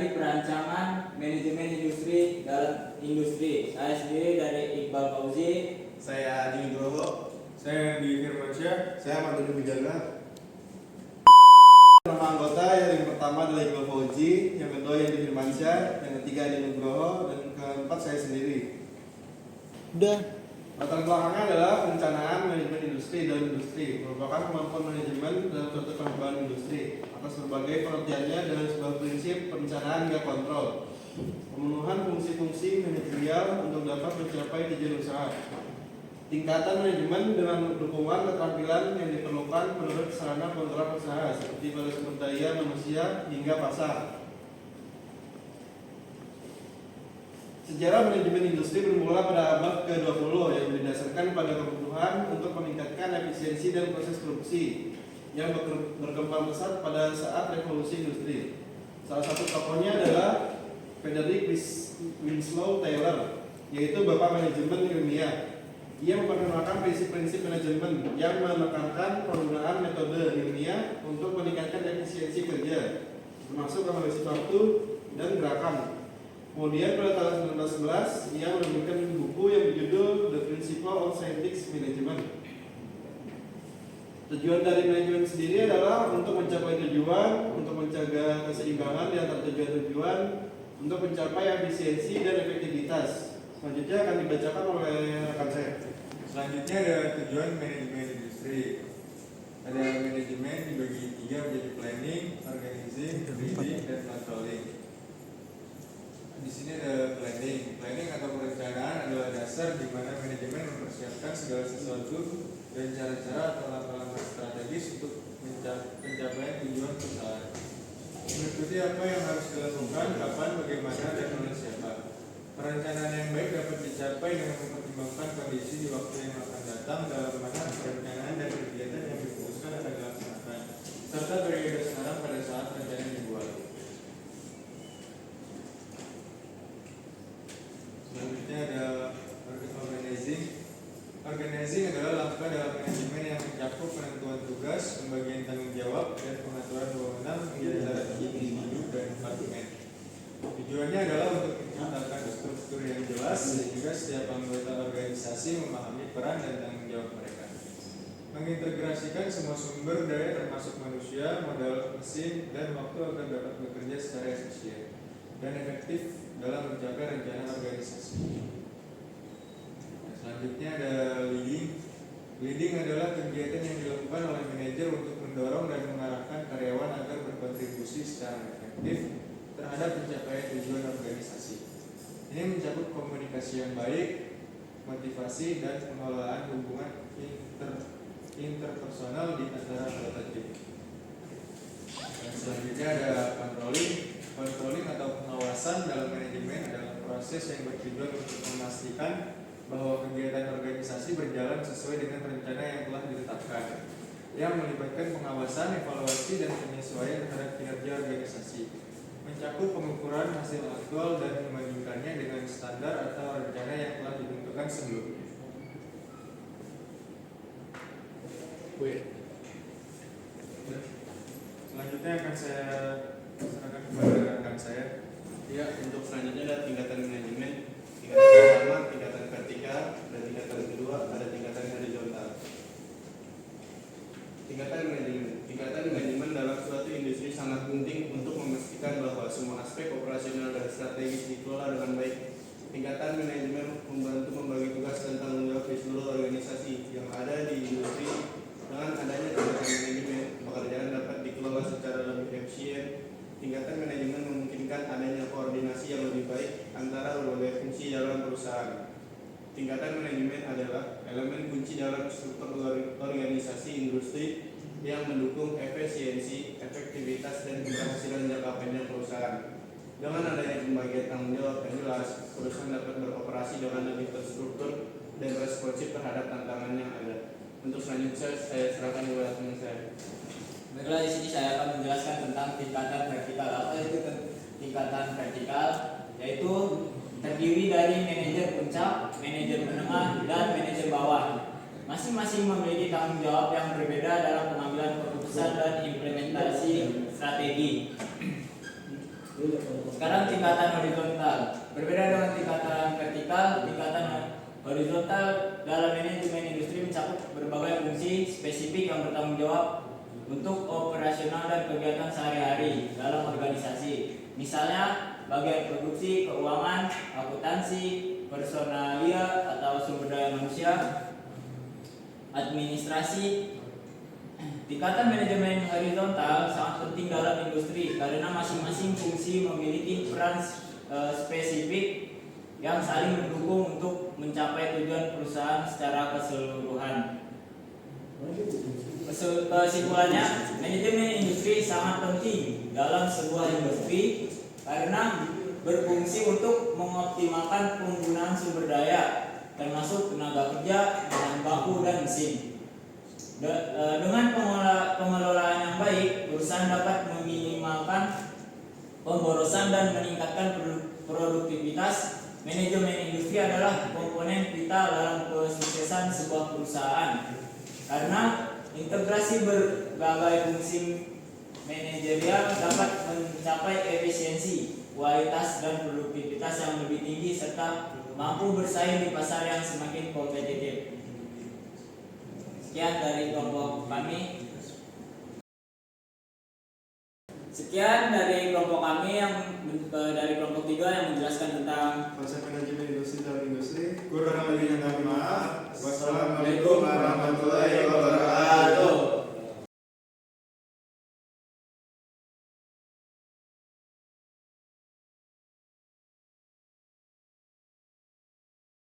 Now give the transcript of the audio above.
dari perancangan manajemen industri dalam industri. Saya sendiri dari Iqbal Fauzi. Saya Adi Nugroho. Saya Di Firmansyah. Saya Mardhani Bujana. Nama anggota yang pertama adalah Iqbal Fauzi, yang kedua Adi Firmansyah, yang ketiga Adi Nugroho, dan keempat saya sendiri. Udah. Latar belakangnya adalah perencanaan manajemen industri dan industri, merupakan kemampuan manajemen dalam suatu pengembangan industri atas berbagai pengertiannya dengan sebuah prinsip perencanaan hingga kontrol, pemenuhan fungsi-fungsi manajerial untuk dapat mencapai tujuan usaha, tingkatan manajemen dengan dukungan keterampilan yang diperlukan menurut sarana kontrak usaha seperti pada sumber daya manusia hingga pasar. Sejarah manajemen industri bermula pada abad ke-20 yang didasarkan pada kebutuhan untuk meningkatkan efisiensi dan proses produksi yang berkembang pesat pada saat revolusi industri. Salah satu tokohnya adalah Frederick Winslow Taylor, yaitu bapak manajemen ilmiah. Ia memperkenalkan prinsip-prinsip manajemen yang menekankan penggunaan metode ilmiah untuk meningkatkan efisiensi kerja, termasuk analisis waktu dan gerakan. Kemudian pada tahun 1911 ia menerbitkan buku yang berjudul The Principle of Scientific Management. Tujuan dari manajemen sendiri adalah untuk mencapai tujuan, untuk menjaga keseimbangan di antara tujuan-tujuan, untuk mencapai efisiensi dan efektivitas. Selanjutnya akan dibacakan oleh rekan saya. Selanjutnya ada tujuan manajemen industri. Ada manajemen dibagi tiga menjadi planning, organizing, leading, dan controlling. Di sini ada planning. Planning atau perencanaan adalah dasar di mana manajemen mempersiapkan segala sesuatu dan cara-cara atau langkah-langkah strategis untuk pencapaian tujuan perusahaan. Mengikuti apa yang harus dilakukan, kapan, bagaimana, dan oleh siapa. Perencanaan yang baik dapat dicapai dengan mempertimbangkan kondisi di waktu yang akan datang dalam mana perencanaan dan kegiatan yang diputuskan akan dilaksanakan, serta periode sekarang pada saat rencana dibuat. Selanjutnya ada organizing. Organizing adalah langkah dalam manajemen yang mencakup penentuan tugas, pembagian tanggung jawab, dan pengaturan wewenang di antara individu dan departemen. Tujuannya adalah untuk menciptakan struktur yang jelas sehingga setiap anggota organisasi memahami peran dan tanggung jawab mereka. Mengintegrasikan semua sumber daya termasuk manusia, modal, mesin, dan waktu agar dapat bekerja secara efisien dan efektif dalam mencapai rencana organisasi. Selanjutnya ada leading. Leading adalah kegiatan yang dilakukan oleh manajer untuk mendorong dan mengarahkan karyawan agar berkontribusi secara efektif terhadap pencapaian tujuan organisasi. Ini mencakup komunikasi yang baik, motivasi, dan pengelolaan hubungan interpersonal di antara anggota tim. Dan selanjutnya ada controlling. Controlling atau pengawasan dalam manajemen adalah proses yang bertujuan untuk memastikan bahwa kegiatan organisasi berjalan sesuai dengan rencana yang telah ditetapkan, yang melibatkan pengawasan, evaluasi, dan penyesuaian terhadap kinerja organisasi, mencakup pengukuran hasil aktual dan membandingkannya dengan standar atau rencana yang telah ditentukan sebelumnya. Selanjutnya akan saya serahkan kepada rekan saya. Ya, untuk selanjutnya ada tingkatan manajemen. Tingkatan pertama, tingkatan vertikal, dan tingkatan kedua ada tingkatan horizontal. Tingkatan manajemen dalam suatu industri sangat penting untuk memastikan bahwa semua aspek operasional dan strategis dikelola dengan baik. Tingkatan manajemen membantu membagi tugas dan tanggung jawab di seluruh organisasi yang ada di industri. Dengan adanya tingkatan manajemen, pekerjaan dapat dikelola secara lebih efisien. Tingkatan manajemen memungkinkan adanya koordinasi yang lebih baik antara berbagai fungsi dalam perusahaan. Tingkatan manajemen adalah elemen kunci dalam struktur organisasi industri yang mendukung efisiensi, efektivitas, dan keberhasilan jangka panjang perusahaan. Dengan adanya pembagian tanggung jawab yang jelas, perusahaan dapat beroperasi dengan lebih terstruktur dan responsif terhadap tantangan yang ada. Untuk selanjutnya saya serahkan kepada teman saya. Baiklah, di sini saya akan menjelaskan tentang tingkatan vertikal. Apa itu tingkatan vertikal? Yaitu terdiri dari manajer puncak, manajer menengah, dan manajer bawah. Masing-masing memiliki tanggung jawab yang berbeda dalam pengambilan keputusan dan implementasi strategi. Sekarang tingkatan horizontal. Berbeda dengan tingkatan vertikal, tingkatan horizontal dalam manajemen industri mencakup berbagai fungsi spesifik yang bertanggung jawab untuk operasional dan kegiatan sehari-hari dalam organisasi. Misalnya bagian produksi, keuangan, akuntansi, personalia atau sumber daya manusia, administrasi. Tingkatan manajemen horizontal sangat penting dalam industri karena masing-masing fungsi memiliki peran spesifik yang saling mendukung untuk mencapai tujuan perusahaan secara keseluruhan. Kesimpulannya, manajemen industri sangat penting dalam sebuah industri karena berfungsi untuk mengoptimalkan penggunaan sumber daya, termasuk tenaga kerja, bahan baku, dan mesin. Dengan pengelolaan yang baik, perusahaan dapat meminimalkan pemborosan dan meningkatkan produktivitas. Manajemen industri adalah komponen vital dalam kesuksesan sebuah perusahaan karena integrasi berbagai fungsi manajerial dapat mencapai efisiensi, kualitas, dan produktivitas yang lebih tinggi serta mampu bersaing di pasar yang semakin kompetitif. Sekian dari kelompok kami. Sekian dari kelompok kami yang dari kelompok 3 yang menjelaskan tentang konsep manajemen industri dalam industri. Kurang lebihnya kami maaf. Wassalamualaikum warahmatullahi wabarakatuh.